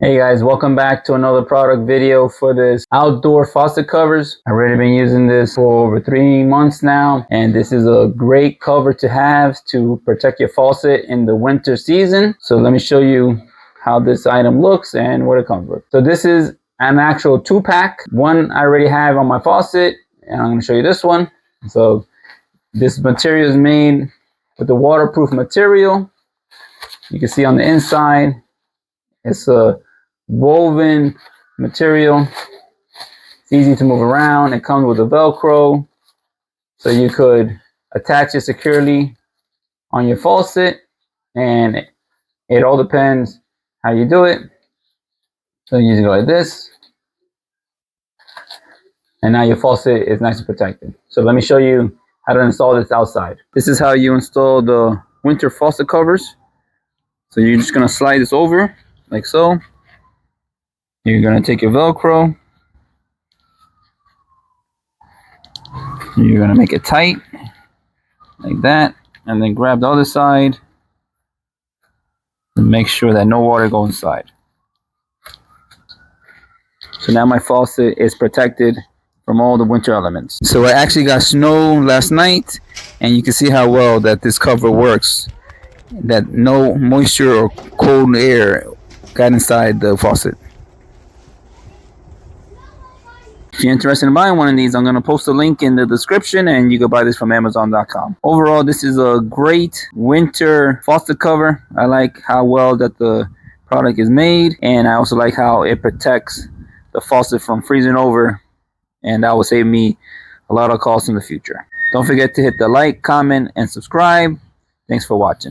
Hey guys, welcome back to another product video for this outdoor faucet covers. I've already been using this for over 3 months now, and this is a great cover to have to protect your faucet in the winter season. So let me show you how this item looks and what it comes with. So this is an actual 2-pack. One I already have on my faucet, and I'm going to show you this one. So this material is made with the waterproof material. You can see on the inside, it's a woven material. It's easy to move around. It comes with a Velcro, so you could attach it securely on your faucet, and it all depends how you do it. So you just go like this, and now your faucet is nice and protected. So let me show you how to install this outside. This is how you install the winter faucet covers. So you're just gonna slide this over like so. You're going to take your Velcro, you're going to make it tight like that, and then grab the other side and make sure that no water goes inside. So now my faucet is protected from all the winter elements. So I actually got snow last night, and you can see how well that this cover works, that no moisture or cold air got inside the faucet. If you're interested in buying one of these, I'm going to post a link in the description, and you can buy this from Amazon.com. Overall, this is a great winter faucet cover. I like how well that the product is made, and I also like how it protects the faucet from freezing over, and that will save me a lot of costs in the future. Don't forget to hit the like, comment, and subscribe. Thanks for watching.